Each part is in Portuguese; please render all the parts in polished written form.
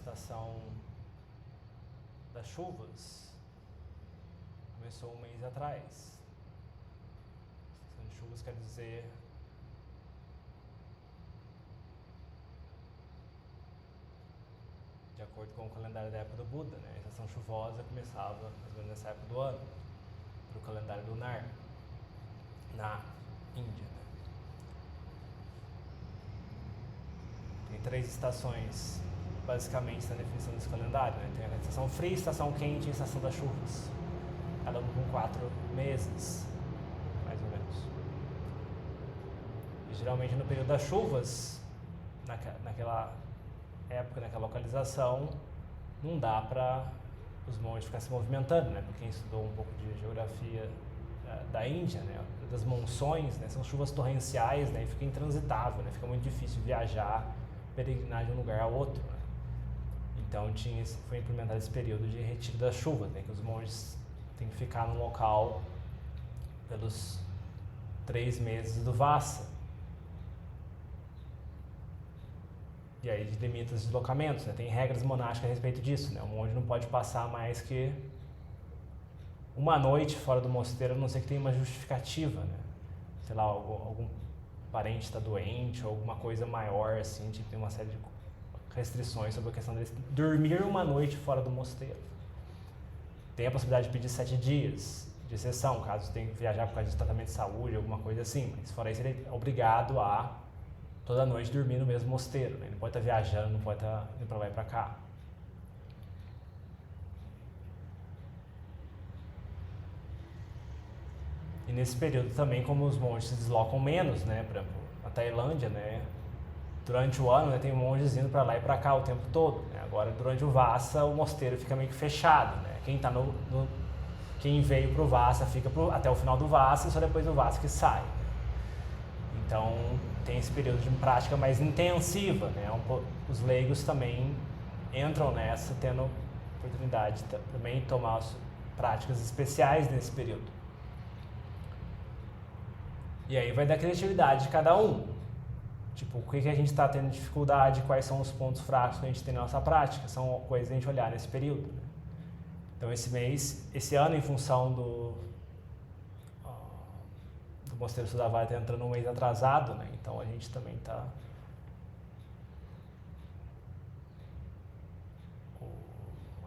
estação das chuvas começou um mês atrás. Estação de chuvas quer dizer de acordo com o calendário da época do Buda, né? A estação chuvosa começava mais ou menos nessa época do ano, para o calendário lunar, na Índia, né? Tem 3 estações, basicamente, na definição desse calendário, né? Tem a estação fria, estação quente e a estação das chuvas, cada uma com 4 meses, mais ou menos. E, geralmente, no período das chuvas, naquela época, naquela localização, não dá para os monges ficar se movimentando, né? Para quem estudou um pouco de geografia da Índia, né? Das monções, né? São chuvas torrenciais, né? E fica intransitável, né? Fica muito difícil viajar, peregrinar de um lugar a outro, né? Então foi implementado esse período de retiro das chuvas, né? Que os monges têm que ficar num local pelos 3 meses do Vassa. E aí limita os deslocamentos, né? Tem regras monásticas a respeito disso, né? O monge não pode passar mais que uma noite fora do mosteiro, a não ser que tenha uma justificativa, né? Sei lá, algum parente está doente ou alguma coisa maior, assim, tipo, tem uma série de restrições sobre a questão de dormir uma noite fora do mosteiro. Tem a possibilidade de pedir 7 dias de exceção, caso tenha que viajar por causa de tratamento de saúde, alguma coisa assim, mas fora isso ele é obrigado a toda noite dormir no mesmo mosteiro, né? Ele pode estar viajando, não pode estar indo para lá e para cá. E nesse período também, como os monges se deslocam menos, né? Por exemplo, na Tailândia, né? Durante o ano, né, tem monges indo para lá e para cá o tempo todo, né? Agora, durante o Vassa, o mosteiro fica meio que fechado, né? Quem veio para o Vassa fica até o final do Vassa e só depois do Vassa que sai. Então, tem esse período de prática mais intensiva, né? Os leigos também entram nessa, tendo oportunidade de também tomar práticas especiais nesse período. E aí vai da criatividade de cada um. Tipo, o que a gente está tendo dificuldade, quais são os pontos fracos que a gente tem na nossa prática, são coisas a gente olhar nesse período, né? Então, esse ano, em função do Mosteiro Sudavara está entrando um mês atrasado, né? Então a gente também está...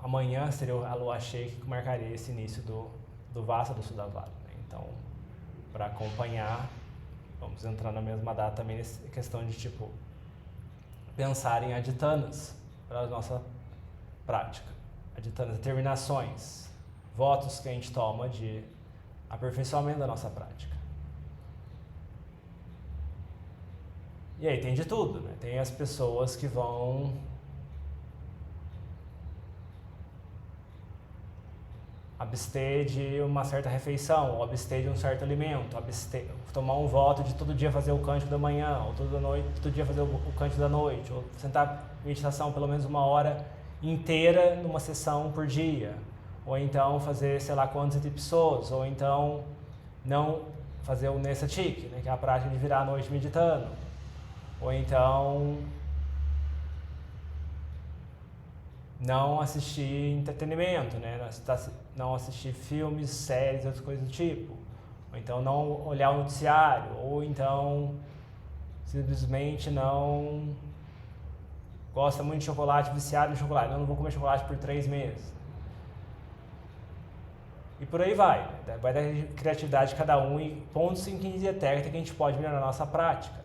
Amanhã seria a lua cheia que marcaria esse início do Vassa do Sudavara, né? Então, para acompanhar, vamos entrar na mesma data também nessa questão de, tipo, pensar em aditanas para a nossa prática. Aditanas, determinações, votos que a gente toma de aperfeiçoamento da nossa prática. E aí tem de tudo, né? Tem as pessoas que vão abster de uma certa refeição, ou abster de um certo alimento, tomar um voto de todo dia fazer o cântico da manhã, ou todo dia fazer o cântico da noite, ou sentar em meditação pelo menos 1 hora inteira numa sessão por dia, ou então fazer sei lá quantos episódios, ou então não fazer o Nesatik, né, que é a prática de virar a noite meditando, ou então não assistir entretenimento, né? Não assistir filmes, séries, outras coisas do tipo. Ou então não olhar o noticiário, ou então simplesmente não gosta muito de chocolate, viciado em chocolate. Não vou comer chocolate por 3 meses. E por aí vai, né? Vai da criatividade de cada um e pontos em que técnica que a gente pode melhorar a nossa prática, né?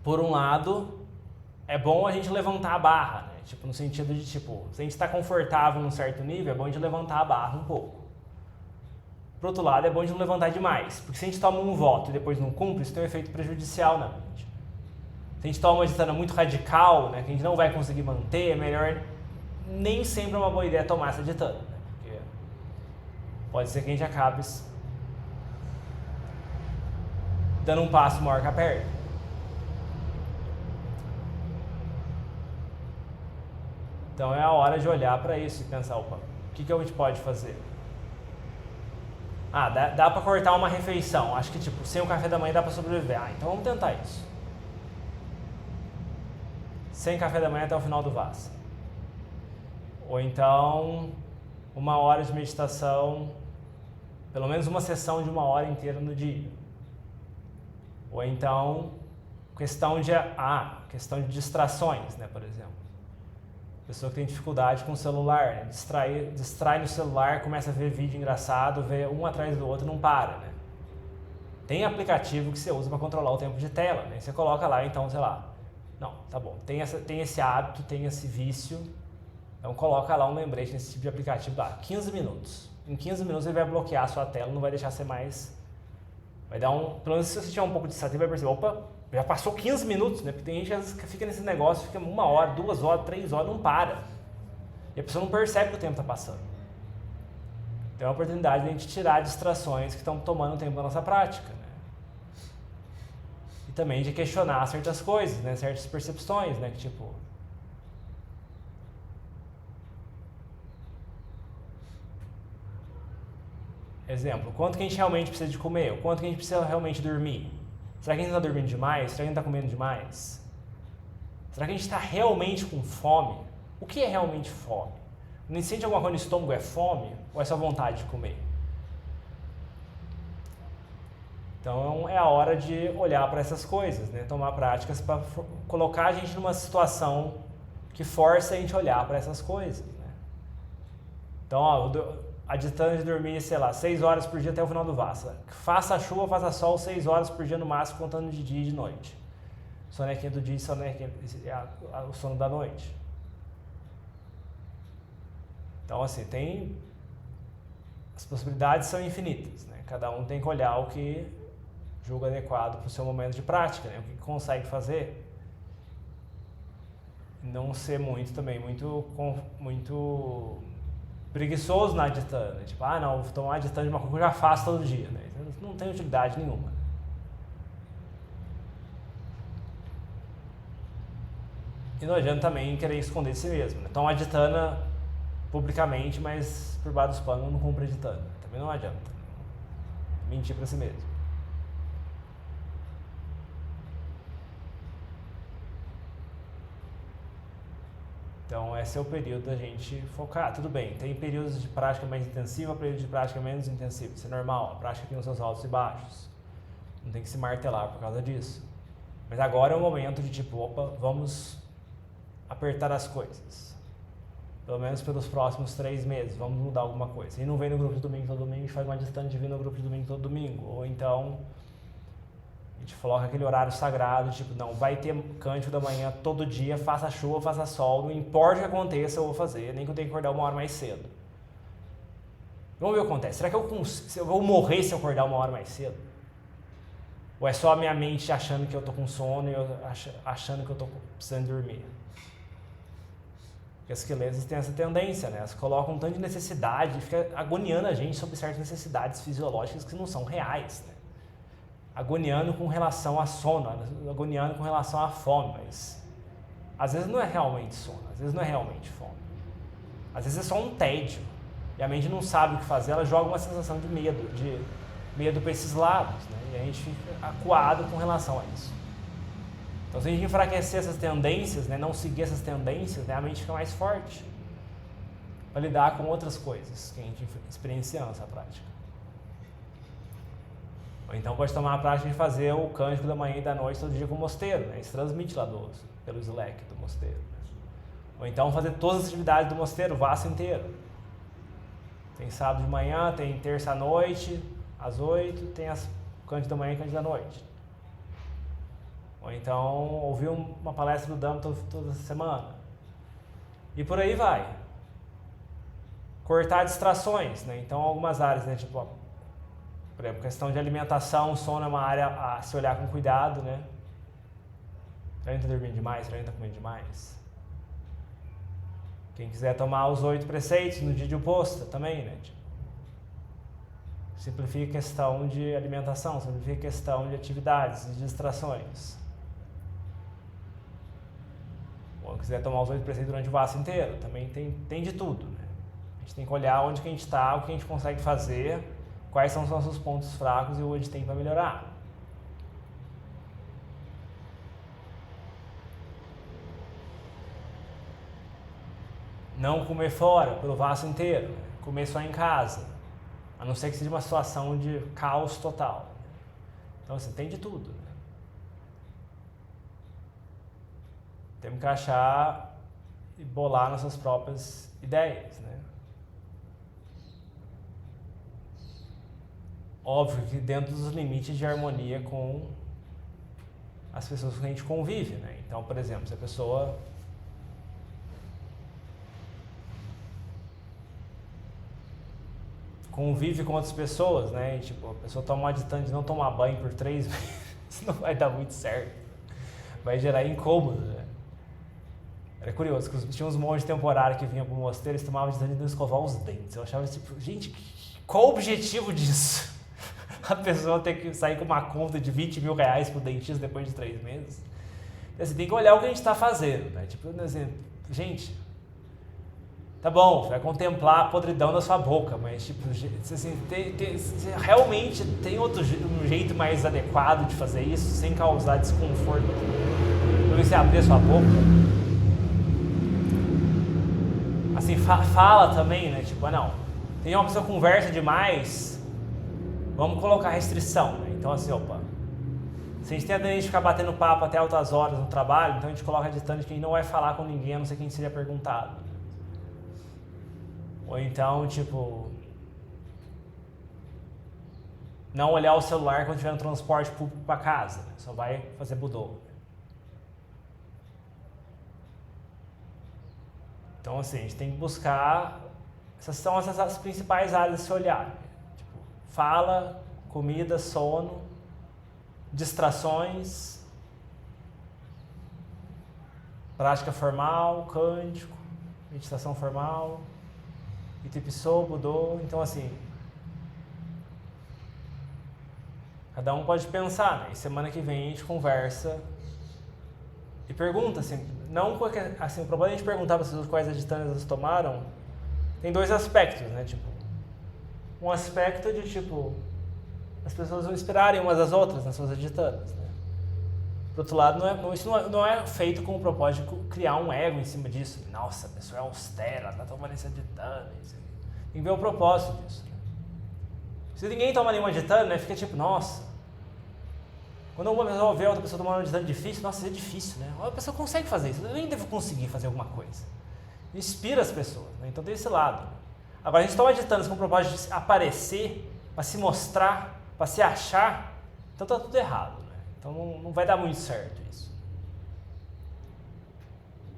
Por um lado, é bom a gente levantar a barra, né? Tipo, no sentido de, tipo, se a gente está confortável num certo nível, é bom a gente levantar a barra um pouco. Por outro lado, é bom a gente não levantar demais, porque se a gente toma um voto e depois não cumpre, isso tem um efeito prejudicial na mente. Se a gente toma uma aditana muito radical, né, que a gente não vai conseguir manter, é melhor, nem sempre é uma boa ideia tomar essa aditana, né? Porque pode ser que a gente acabe dando um passo maior que a perna. Então é a hora de olhar para isso e pensar, opa, o que a gente pode fazer? Ah, dá para cortar uma refeição. Acho que, tipo, sem o café da manhã dá para sobreviver. Ah, então vamos tentar isso. sem café da manhã até o final do Vassa. Ou então, 1 hora de meditação, pelo menos uma sessão de 1 hora inteira no dia. Ou então, questão de distrações, né, por exemplo. Pessoa que tem dificuldade com o celular, né? Distrai no celular, começa a ver vídeo engraçado, vê um atrás do outro, não para, né? Tem aplicativo que você usa para controlar o tempo de tela, né? Você coloca lá, então, sei lá, não, tá bom, tem esse hábito, tem esse vício, então coloca lá um lembrete nesse tipo de aplicativo, 15 minutos. Em 15 minutos ele vai bloquear a sua tela, não vai deixar você mais... Vai dar pelo menos se você tiver um pouco de distração, vai perceber, opa, já passou 15 minutos, né? Porque tem gente que fica nesse negócio, fica 1 hora, 2 horas, 3 horas, não para. E a pessoa não percebe que o tempo está passando. Então é uma oportunidade de a gente tirar distrações que estão tomando tempo da nossa prática, né? E também de questionar certas coisas, né? Certas percepções, né? Que tipo... Exemplo, quanto que a gente realmente precisa de comer? O quanto que a gente precisa realmente dormir? Será que a gente está dormindo demais? Será que a gente está comendo demais? Será que a gente está realmente com fome? O que é realmente fome? Quando a gente sente alguma coisa no estômago, é fome? Ou é só vontade de comer? Então é a hora de olhar para essas coisas, né? Tomar práticas para colocar a gente numa situação que força a gente a olhar para essas coisas, né? Então, a distância de dormir, sei lá, 6 horas por dia até o final do Vassa. Faça chuva, faça sol, 6 horas por dia no máximo, contando de dia e de noite. Sonequinha do dia e sonequinha, o sono da noite. Então, assim, as possibilidades são infinitas, né? Cada um tem que olhar o que julga adequado para o seu momento de prática, né? O que consegue fazer. Não ser muito preguiçoso na aditana, tipo, não, vou tomar aditana de uma coisa que eu já faço todo dia, né? Não tem utilidade nenhuma. E não adianta também querer esconder de si mesmo, né? Toma aditana publicamente, mas por baixo dos panos não cumpre aditana. Também não adianta. Mentir para si mesmo. Então, esse é o período da gente focar. Tudo bem, tem períodos de prática mais intensiva, períodos de prática menos intensiva. Isso é normal, a prática tem os seus altos e baixos. Não tem que se martelar por causa disso. Mas agora é o momento de tipo, opa, vamos apertar as coisas. Pelo menos pelos próximos 3 meses, vamos mudar alguma coisa. E não vem no grupo de domingo todo domingo, a gente faz uma distância de vir no grupo de domingo todo domingo. Ou então... a gente coloca aquele horário sagrado, tipo, não, vai ter cântico da manhã todo dia, faça chuva, faça sol, não importa o que aconteça, eu vou fazer, nem que eu tenha que acordar 1 hora mais cedo. Vamos ver o que acontece. Será que eu vou morrer se eu acordar 1 hora mais cedo? Ou é só a minha mente achando que eu tô com sono e eu achando que eu tô precisando dormir? Porque as esqueletas têm essa tendência, né? Elas colocam um tanto de necessidade, fica agoniando a gente sobre certas necessidades fisiológicas que não são reais, né? Agoniando com relação a sono, agoniando com relação à fome, mas às vezes não é realmente sono, às vezes não é realmente fome. Às vezes é só um tédio, e a mente não sabe o que fazer, ela joga uma sensação de medo para esses lados, né? E a gente fica acuado com relação a isso. Então, se a gente enfraquecer essas tendências, né, não seguir essas tendências, né, a mente fica mais forte para lidar com outras coisas que a gente experiencia nessa prática. Ou então pode tomar a prática de fazer o cântico da manhã e da noite todo dia com o mosteiro, né? Isso transmite lá pelo Slack do mosteiro. Né? Ou então fazer todas as atividades do mosteiro, o Vassa inteiro. Tem sábado de manhã, tem terça à noite, às 8, tem as cântico da manhã e cântico da noite. Ou então ouvir uma palestra do Dhamma toda semana. E por aí vai. Cortar distrações, né? Então algumas áreas, né? Tipo, por exemplo, questão de alimentação, sono é uma área a se olhar com cuidado, né? Será que a gente está dormindo demais? Será que a gente está comendo demais? Quem quiser tomar os 8 preceitos no dia de Uposta também, né? Simplifica a questão de alimentação, simplifica a questão de atividades, de distrações. Ou quem quiser tomar os 8 preceitos durante o Vassa inteiro, também tem de tudo, né? A gente tem que olhar onde que a gente está, o que a gente consegue fazer, quais são os nossos pontos fracos e onde tem para melhorar. Não comer fora pelo vaso inteiro, né? Comer só em casa, a não ser que seja uma situação de caos total. Então assim, tem de tudo, né? Temos que achar e bolar nossas próprias ideias, né? Óbvio que dentro dos limites de harmonia com as pessoas com que a gente convive, né? Então, por exemplo, se a pessoa convive com outras pessoas, né? E, tipo, a pessoa toma uma distância de não tomar banho por 3 meses, isso não vai dar muito certo. Vai gerar incômodo, né? Era curioso, que tinha uns monges temporários que vinham pro mosteiro, eles tomavam distância de não escovar os dentes. Eu achava tipo, gente, qual o objetivo disso? A pessoa tem que sair com uma conta de 20 mil reais pro dentista depois de 3 meses. Assim, tem que olhar o que a gente está fazendo, né? Tipo, assim, gente, tá bom, vai contemplar a podridão da sua boca, mas tipo, assim, realmente tem um jeito mais adequado de fazer isso sem causar desconforto. Quando você abrir a sua boca, assim, fala também, né? Tipo, não, tem uma pessoa que conversa demais, vamos colocar restrição, né? Então assim, opa, se a gente tem a tendência de ficar batendo papo até altas horas no trabalho, então a gente coloca a distância que a gente não vai falar com ninguém, a não ser quem seja perguntado. Ou então, tipo, não olhar o celular quando estiver no transporte público para casa, né? Só vai fazer budô. Então, assim, a gente tem que buscar, essas são as principais áreas de se olhar. Tipo, fala, comida, sono, distrações, prática formal, cântico, meditação formal, Itipissô, Budô. Então, assim, cada um pode pensar, né? E semana que vem a gente conversa e pergunta, assim, não porque, assim, o problema de a gente perguntar para as pessoas quais aditâneas elas tomaram, tem 2 aspectos, né? Tipo, um aspecto de, tipo, as pessoas vão inspirarem umas das outras nas suas aditâneas, né? Por outro lado, isso não é feito com o propósito de criar um ego em cima disso. Nossa, a pessoa é austera, ela tá tomando esse aditânia. Tem que ver o propósito disso, né? Se ninguém toma nenhuma aditânia, né, fica tipo, nossa. Quando uma pessoa vê outra pessoa tomando uma aditânia difícil, nossa, isso é difícil, né? A pessoa consegue fazer isso, eu nem devo conseguir fazer alguma coisa. Inspira as pessoas, né? Então tem esse lado. Né? Agora, a gente toma aditânias com o propósito de aparecer, para se mostrar, para se achar, então tá tudo errado, né? Então não vai dar muito certo isso.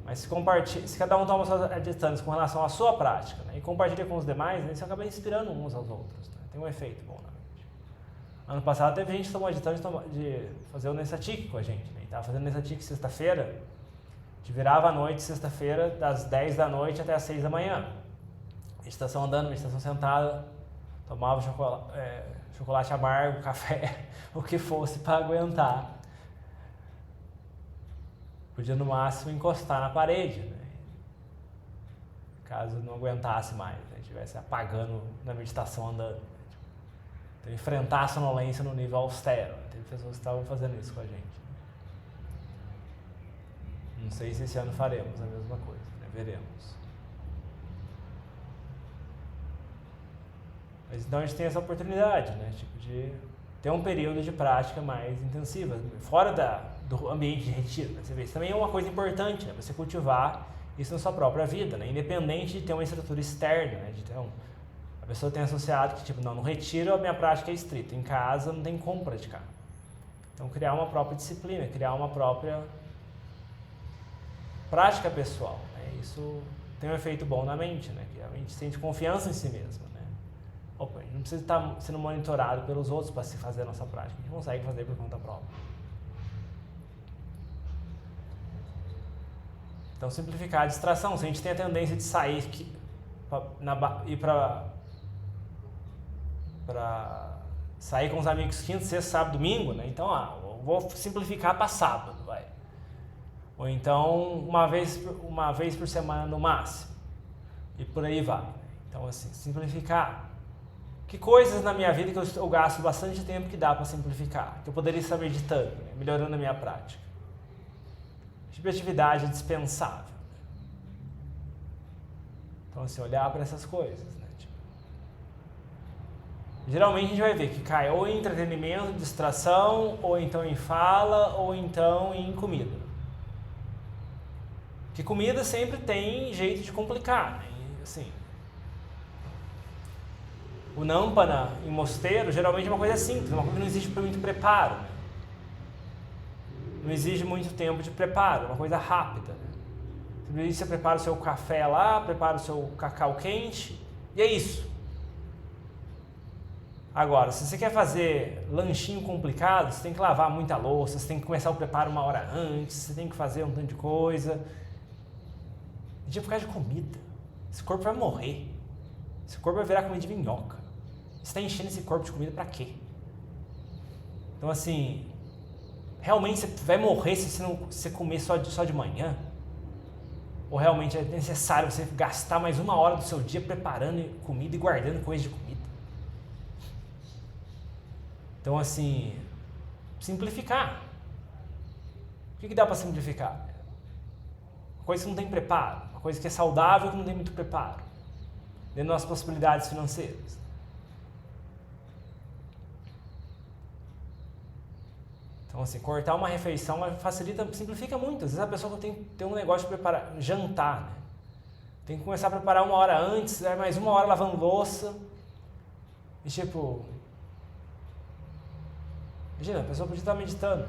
Mas se cada um toma suas aditânias com relação à sua prática, né, e compartilha com os demais, né, isso acaba inspirando uns aos outros. Né? Tem um efeito bom na mente. Ano passado teve gente que tomou aditânia de fazer o Nessatik com a gente. Né? Estava fazendo Nessatik sexta-feira, a gente virava à noite, sexta-feira, das 10 da noite até as 6 da manhã. Meditação andando, meditação sentada, tomava chocolate amargo, café, o que fosse para aguentar. Podia no máximo encostar na parede, né? Caso não aguentasse mais, né? Estivesse apagando na meditação andando. Né? Então, enfrentar a sonolência no nível austero. Né? Teve pessoas que estavam fazendo isso com a gente. Não sei se esse ano faremos a mesma coisa, né? Veremos. Mas então a gente tem essa oportunidade, né? Tipo, de ter um período de prática mais intensiva, fora do ambiente de retiro. Né? Você vê, isso também é uma coisa importante, né? Você cultivar isso na sua própria vida, né? Independente de ter uma estrutura externa, né? A pessoa tem associado que, tipo, não, no retiro a minha prática é estrita, em casa não tem como praticar. Então, criar uma própria disciplina, criar uma própria prática pessoal, né? Isso tem um efeito bom na mente, né? Que a mente sente confiança em si mesma, né? Opa, a gente não precisa estar sendo monitorado pelos outros para se fazer a nossa prática, a gente consegue fazer por conta própria. Então, simplificar a distração. Se a gente tem a tendência de sair ir para sair com os amigos quinta, sexta, sábado, domingo, né? Então, eu vou simplificar para sábado, vai. Ou então, uma vez por semana no máximo. E por aí vai. Então, assim, simplificar. Que coisas na minha vida que eu gasto bastante tempo que dá para simplificar? Que eu poderia estar meditando, né? Melhorando a minha prática. Tipo de atividade dispensável. Então, assim, olhar para essas coisas, né? Tipo, geralmente a gente vai ver que cai ou em entretenimento, distração, ou então em fala, ou então em comida. Porque comida sempre tem jeito de complicar, né? E, assim, o nâmpana em mosteiro geralmente é uma coisa simples, uma coisa que não exige muito preparo, né? Não exige muito tempo de preparo, é uma coisa rápida, né? Simplesmente você prepara o seu café lá, prepara o seu cacau quente, e é isso. Agora, se você quer fazer lanchinho complicado, você tem que lavar muita louça, você tem que começar o preparo 1 hora antes, você tem que fazer um tanto de coisa. E tipo, por causa de comida. Esse corpo vai morrer. Esse corpo vai virar comida de minhoca. Você está enchendo esse corpo de comida pra quê? Então, assim, realmente você vai morrer se você comer só de manhã? Ou realmente é necessário você gastar mais 1 hora do seu dia preparando comida e guardando coisa de comida? Então, assim, simplificar. O que dá para simplificar? Uma coisa que não tem preparo, uma coisa que é saudável que não tem muito preparo, dentro das possibilidades financeiras. Então, assim, cortar uma refeição facilita, simplifica muito. Às vezes a pessoa tem um negócio de preparar, jantar, né? Tem que começar a preparar 1 hora antes, mais 1 hora lavando louça. E tipo, imagina, a pessoa podia estar meditando.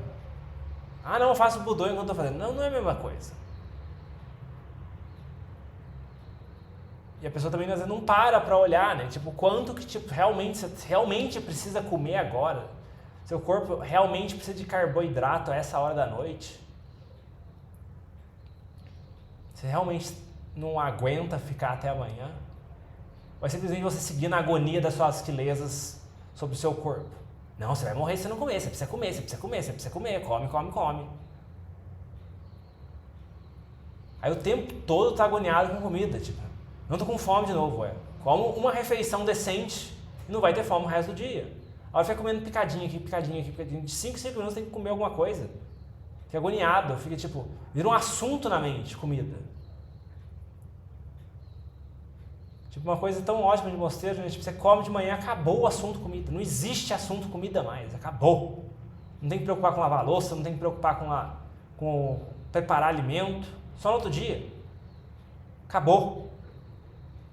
Ah, não, eu faço budô enquanto estou fazendo. Não, não é a mesma coisa. E a pessoa também às vezes não para olhar, né? Tipo, quanto que tipo, realmente precisa comer agora? Seu corpo realmente precisa de carboidrato a essa hora da noite? Você realmente não aguenta ficar até amanhã? Ou é simplesmente você seguir na agonia das suas asquilezas sobre o seu corpo? Não, você vai morrer se você não comer, você precisa comer, você precisa comer, você precisa comer, come. Aí o tempo todo tá agoniado com comida, tipo, não tô com fome de novo, como uma refeição decente e não vai ter fome o resto do dia. Aí fica comendo picadinha aqui, de 5 em 5 minutos tem que comer alguma coisa. Fica agoniado, fica tipo, vira um assunto na mente, comida. Tipo, uma coisa tão ótima de mosteiro, né? Tipo, você come de manhã, acabou o assunto comida. Não existe assunto comida mais, acabou. Não tem que preocupar com lavar a louça, não tem que preocupar com preparar alimento. Só no outro dia. Acabou.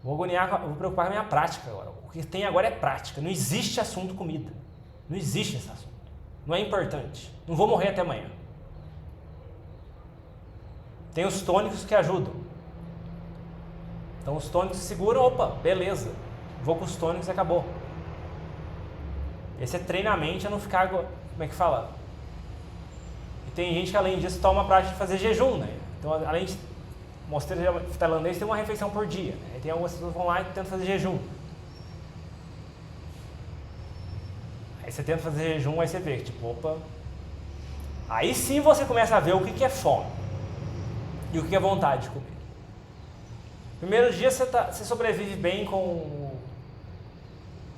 Vou preocupar com a minha prática agora. O que tem agora é prática. Não existe assunto comida. Não existe esse assunto. Não é importante. Não vou morrer até amanhã. Tem os tônicos que ajudam. Então os tônicos seguram, opa, beleza. Vou com os tônicos e acabou. Esse é treinamento a não ficar, como é que fala? E tem gente que além disso toma a prática de fazer jejum, né? Então além de mosteiro tailandês tem uma refeição por dia, né? E tem algumas pessoas que vão lá e tentam fazer jejum. Aí você tenta fazer jejum, aí você vê que tipo, opa. Aí sim você começa a ver o que é fome e o que é vontade de comer. Primeiro dia você sobrevive bem com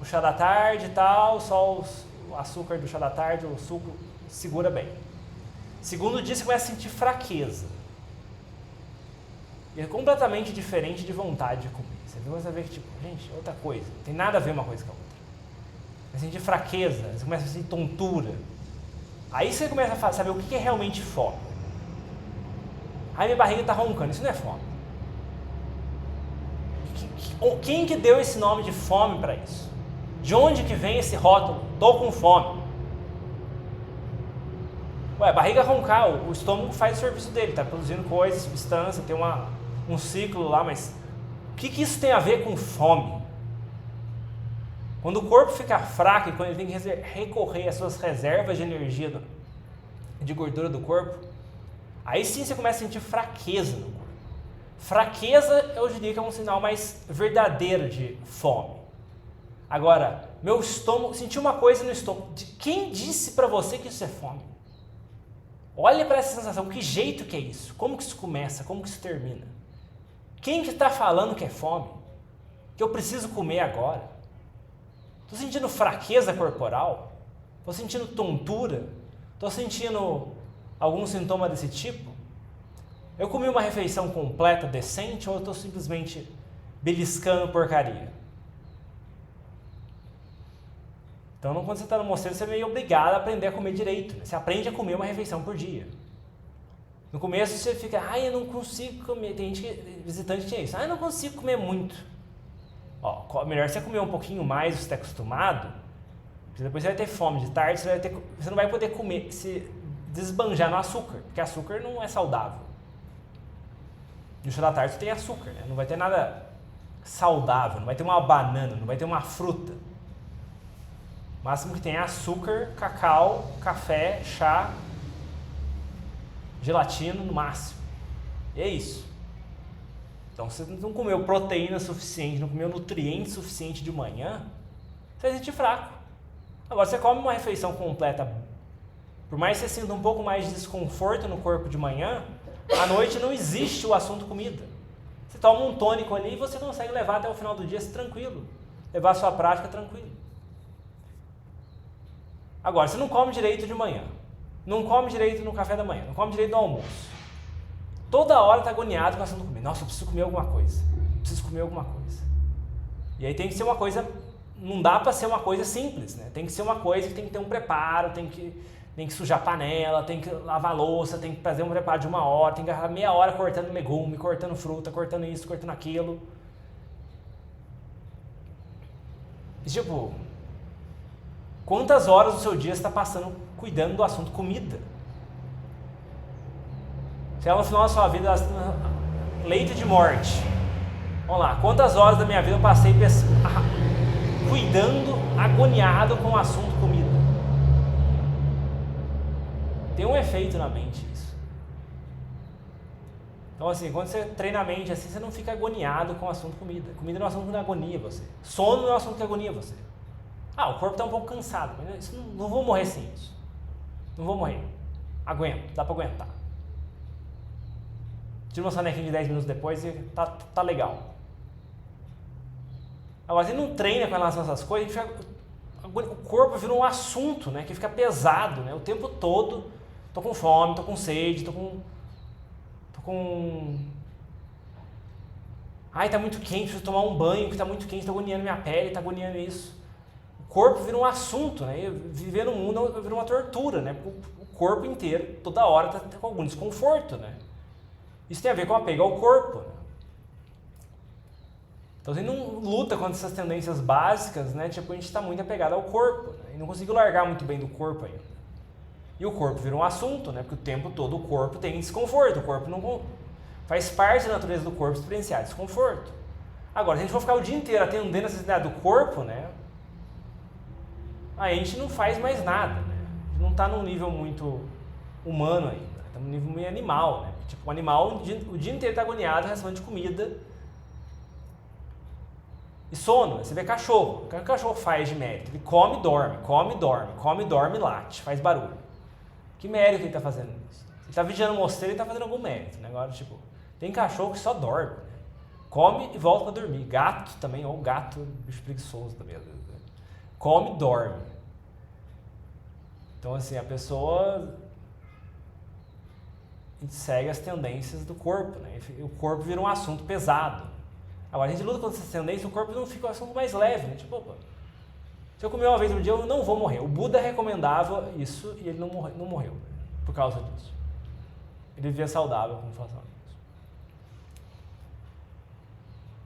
o chá da tarde e tal, só o açúcar do chá da tarde, o suco segura bem. Segundo dia você começa a sentir fraqueza. E é completamente diferente de vontade de comer. Você começa a ver que, tipo, gente, é outra coisa. Não tem nada a ver uma coisa com a outra. Você começa a sentir fraqueza, você começa a sentir tontura. Aí você começa a saber o que é realmente fome. Aí minha barriga está roncando, isso não é fome. Quem que deu esse nome de fome para isso? De onde que vem esse rótulo? Tô com fome. Ué, barriga roncar, o estômago faz o serviço dele, tá produzindo coisas, substância, tem um ciclo lá, mas o que isso tem a ver com fome? Quando o corpo fica fraco e quando ele tem que recorrer às suas reservas de energia, de gordura do corpo, aí sim você começa a sentir fraqueza no corpo. Fraqueza, eu diria que é um sinal mais verdadeiro de fome. Agora, meu estômago, senti uma coisa no estômago. Quem disse para você que isso é fome? Olha para essa sensação, que jeito que é isso? Como que isso começa? Como que isso termina? Quem que está falando que é fome? Que eu preciso comer agora? Estou sentindo fraqueza corporal? Estou sentindo tontura? Estou sentindo algum sintoma desse tipo? Eu comi uma refeição completa, decente, ou eu estou simplesmente beliscando porcaria. Então, quando você está no mosteiro, você é meio obrigado a aprender a comer direito. Né? Você aprende a comer uma refeição por dia. No começo você fica, eu não consigo comer. Tem gente que, visitante que tinha isso, eu não consigo comer muito. Ó, melhor você comer um pouquinho mais, você está acostumado, porque depois você vai ter fome de tarde, você não vai poder comer, se desbanjar no açúcar, porque açúcar não é saudável. No chá da tarde você tem açúcar, né? Não vai ter nada saudável, não vai ter uma banana, não vai ter uma fruta. O máximo que tem é açúcar, cacau, café, chá, gelatina no máximo. E é isso. Então, se você não comeu proteína suficiente, não comeu nutriente suficiente de manhã, você vai sentir fraco. Agora, você come uma refeição completa, por mais que você sinta um pouco mais de desconforto no corpo de manhã, à noite não existe o assunto comida. Você toma um tônico ali e você consegue levar até o final do dia tranquilo. Levar a sua prática tranquilo. Agora, você não come direito de manhã, não come direito no café da manhã, não come direito no almoço. Toda hora está agoniado com o assunto comida. Nossa, eu preciso comer alguma coisa. Preciso comer alguma coisa. E aí tem que ser uma coisa, não dá para ser uma coisa simples, né? Tem que ser uma coisa que tem que ter um preparo, tem que sujar a panela, tem que lavar a louça, tem que fazer um preparo de 1 hora, tem que agarrar meia hora cortando legume, cortando fruta, cortando isso, cortando aquilo. E, tipo, quantas horas do seu dia você está passando cuidando do assunto comida? Se ela no final da sua vida, leito de morte. Vamos lá, quantas horas da minha vida eu passei cuidando, agoniado com o assunto comida? Tem um efeito na mente isso. Então assim, quando você treina a mente assim, você não fica agoniado com o assunto comida. Comida não é um assunto que agonia você. Sono não é um assunto que agonia você. O corpo está um pouco cansado, mas isso não vou morrer sem isso. Não vou morrer. Aguento, dá para aguentar. Tira uma sonequinha de 10 minutos depois e tá legal. Agora, se não treina com relação a essas coisas, o corpo vira um assunto, né, que fica pesado, né, o tempo todo. Tô com fome, tô com sede, tô com... tá muito quente, preciso tomar um banho, que tá muito quente, tá agoniando minha pele, tá agoniando isso. O corpo vira um assunto, né, e viver no mundo vira uma tortura, né, o corpo inteiro, toda hora, tá com algum desconforto, né. Isso tem a ver com apego ao corpo. Né? Então, a gente não luta contra essas tendências básicas, né? Tipo, a gente está muito apegado ao corpo. Né? E não conseguiu largar muito bem do corpo ainda. E o corpo vira um assunto, né? Porque o tempo todo o corpo tem desconforto. O corpo não faz parte da natureza do corpo experienciar desconforto. Agora, se a gente for ficar o dia inteiro atendendo a necessidade do corpo, né? Aí a gente não faz mais nada. Né? A gente não está num nível muito humano ainda. Está num nível meio animal, né? Tipo, o animal o dia inteiro está agoniado em relação de comida e sono. Você vê cachorro. O que o cachorro faz de mérito? Ele come e dorme, come e dorme, come e dorme e late, faz barulho. Que mérito ele está fazendo isso? Ele está vigiando o mosteiro e está fazendo algum mérito. Né? Agora, tipo, tem cachorro que só dorme. Né? Come e volta para dormir. Gato também, ou gato, bicho preguiçoso também. Né? Come e dorme. Então, assim, a pessoa... A gente segue as tendências do corpo, né? O corpo vira um assunto pesado. Agora, a gente luta contra essas tendências, o corpo não fica um assunto mais leve, né? Tipo, opa, se eu comer uma vez no dia, eu não vou morrer. O Buda recomendava isso e ele não morreu por causa disso. Ele vivia saudável com relação a isso.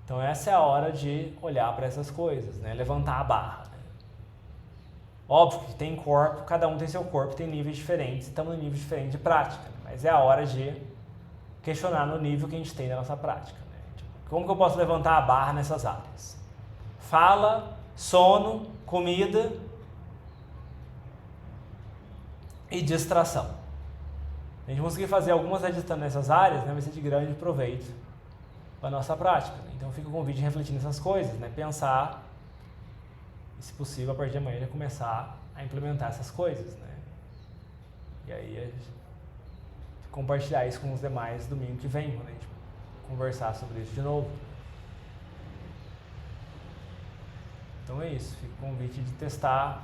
Então, essa é a hora de olhar para essas coisas, né? Levantar a barra. Né? Óbvio que tem corpo, cada um tem seu corpo, tem níveis diferentes, estamos em níveis diferentes de prática. Né? Mas é a hora de questionar no nível que a gente tem da nossa prática. Né? Tipo, como que eu posso levantar a barra nessas áreas? Fala, sono, comida e distração. A gente conseguir fazer algumas editando nessas áreas, né, vai ser de grande proveito para a nossa prática. Né? Então fica o convite de refletir nessas coisas, né? Pensar e, se possível, a partir de amanhã já começar a implementar essas coisas. Né? E aí compartilhar isso com os demais domingo que vem, quando a gente conversar sobre isso de novo. Então é isso, fica o convite de testar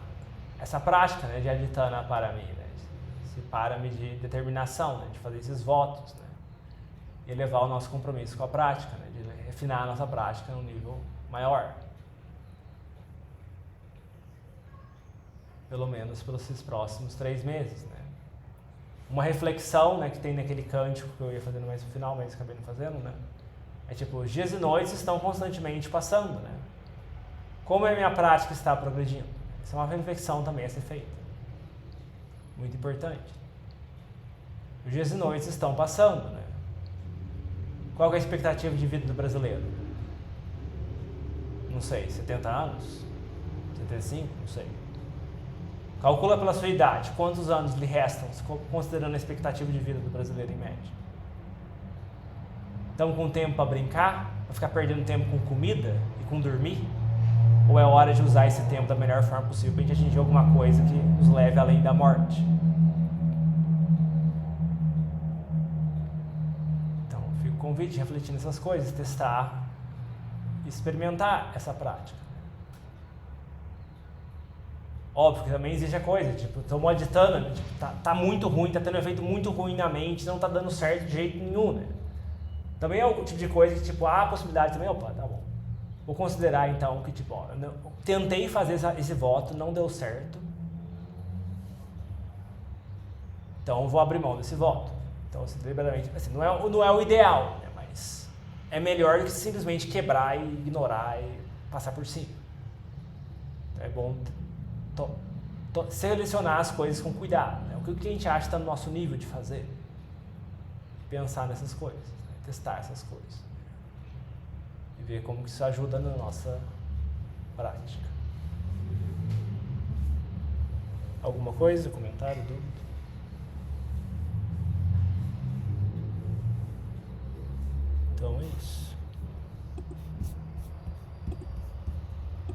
essa prática, né, de aditana para mim, né, esse parame de determinação, né, de fazer esses votos, né, e elevar o nosso compromisso com a prática, né, de refinar a nossa prática num nível maior. Pelo menos pelos próximos 3 meses, né? Uma reflexão, né, que tem naquele cântico que eu ia fazendo mais no final, mas acabei não fazendo, né? É tipo, os dias e noites estão constantemente passando, né? Como a minha prática está progredindo? Essa é uma reflexão também a ser feita. Muito importante. Os dias e noites estão passando, né? Qual é a expectativa de vida do brasileiro? Não sei, 70 anos? 75? Não sei. Calcula pela sua idade, quantos anos lhe restam, considerando a expectativa de vida do brasileiro em média. Estamos com tempo para brincar? Para ficar perdendo tempo com comida e com dormir? Ou é hora de usar esse tempo da melhor forma possível para a gente atingir alguma coisa que nos leve além da morte? Então, fica o convite de refletir nessas coisas, testar e experimentar essa prática. Óbvio que também existe a coisa, tipo, estou meditando, né? Tipo, tá muito ruim, tá tendo um efeito muito ruim na mente, não tá dando certo de jeito nenhum, né? Também é o tipo de coisa que, tipo, há a possibilidade também, opa, tá bom. Vou considerar, então, que, tipo, ó, eu tentei fazer esse voto, não deu certo. Então, eu vou abrir mão desse voto. Então, assim, deliberadamente, assim, não é o ideal, né? Mas é melhor do que simplesmente quebrar e ignorar e passar por cima. Então, é bom selecionar as coisas com cuidado, né? O que a gente acha que está no nosso nível de fazer. Pensar nessas coisas, né? Testar essas coisas. E ver como que isso ajuda na nossa prática. Alguma coisa? Comentário? Dúvida? Então é isso.